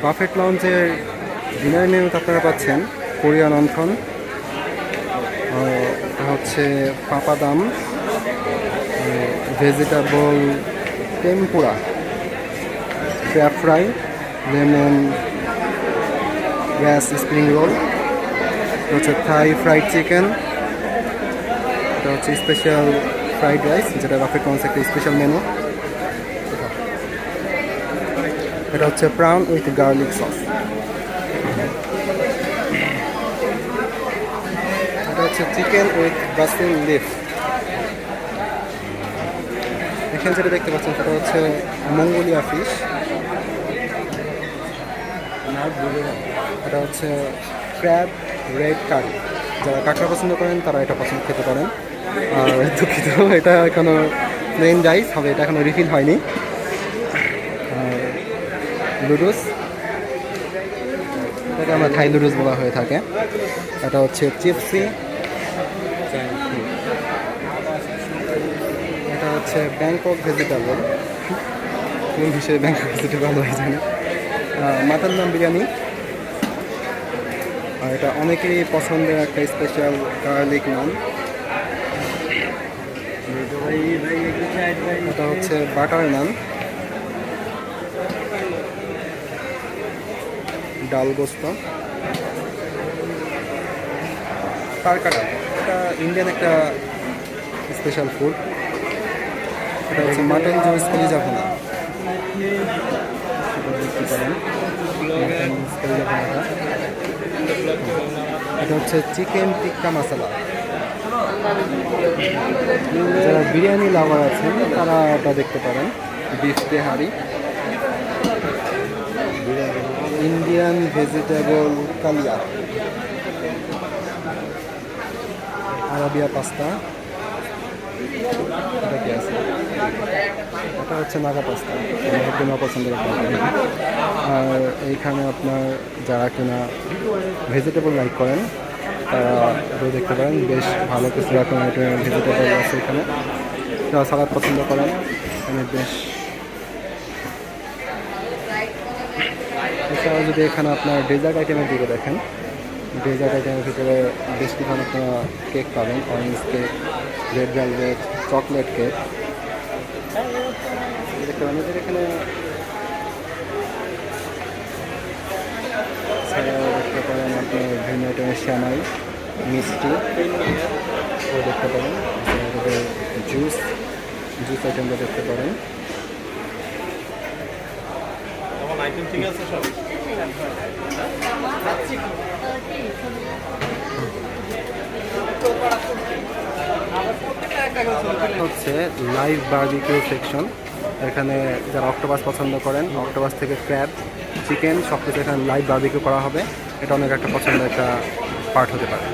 Buffet লঞ্চের dinner মেনুতে আপনারা পাচ্ছেন কোরিয়ান অন্থন, হচ্ছে papadam, vegetable tempura, crab fry, lemon grass spring roll, হচ্ছে থাই ফ্রাইড চিকেন, এটা হচ্ছে স্পেশাল ফ্রাইড রাইস যেটা বাফেট লঞ্চ একটা স্পেশাল মেনু। এটা হচ্ছে প্রাউন উইথ গার্লিক সস। এটা হচ্ছে চিকেন উইথ বাসিল লিফ। এখানে যেটা দেখতে পাচ্ছেন সেটা হচ্ছে মঙ্গোলিয়া ফিশ। এটা হচ্ছে ক্র্যাব রেড কারি, যারা কাঁকড়া পছন্দ করেন তারা এটা পছন্দ খেতে পারেন। আর দুঃখিত, এটা এখনো প্লেন রাইস হবে, এটা এখনো রিফিল হয়নি। আর লুডুস, এটাকে আমরা থাই লুডুস বলা হয়ে থাকে। এটা হচ্ছে চিপসি, এটা হচ্ছে ব্যাংকক ভেজিটেবল, কোন হিসেবে ব্যাংকক ভেজিটেবল হয়ে জানি। মাটন নাম বিরিয়ানি, আর এটা অনেকেরই পছন্দের একটা স্পেশাল গার্লিক নান। এটা হচ্ছে বাটার নান, ডাল গোস্ত, কারকাটা, এটা ইন্ডিয়ান একটা স্পেশাল ফুড। এটা হচ্ছে মাটন জুস কলিজা ভুনা, দেখতে পারেন কলিজা ভুনাটা। এটা হচ্ছে চিকেন টিক্কা মশলা, যারা বিরিয়ানি লাভার আছেন তারা এটা দেখতে পারেন। বিফ তেহারি, ইন্ডিয়ান ভেজিটেবল কালিয়া, আরাবিয়া পাস্তা, এটা কি আছে, এটা হচ্ছে নাগা পাস্তা, একদম অপছন্দের একটা। আর এইখানে আপনার যারা কিনা ভেজিটেবল লাইক করেন তারা এটাও দেখতে পারেন, বেশ ভালো কিছু রকম ভেজিটেবল আছে এখানে। যারা সালাদ পছন্দ করেন এখানে বেশ। এছাড়াও যদি এখানে আপনার ডেজার্ট আইটেমের দিকে দেখেন, ডেজার্ট আইটেমের ভিতরে বেশ কিছু আপনারা কেক পাবেন, orange cake, red velvet, chocolate cake দেখতে পাবেন। এদের এখানে এছাড়াও দেখতে পারেন আপনি বিভিন্ন আইটেমের শ্যামাই, মিষ্টি ও দেখতে পারেন। জুস আইটেমটা দেখতে পারেন। ঠিক আছে, সব হচ্ছে লাইভ বারবিকিউ সেকশন। এখানে যারা অক্টোপাস পছন্দ করেন, অক্টোপাস থেকে ক্র্যাব, চিকেন সব কিছু এখানে লাইভ বারবিকিউ করা হবে। এটা অনেক একটা পছন্দের একটা পার্ট হতে পারে।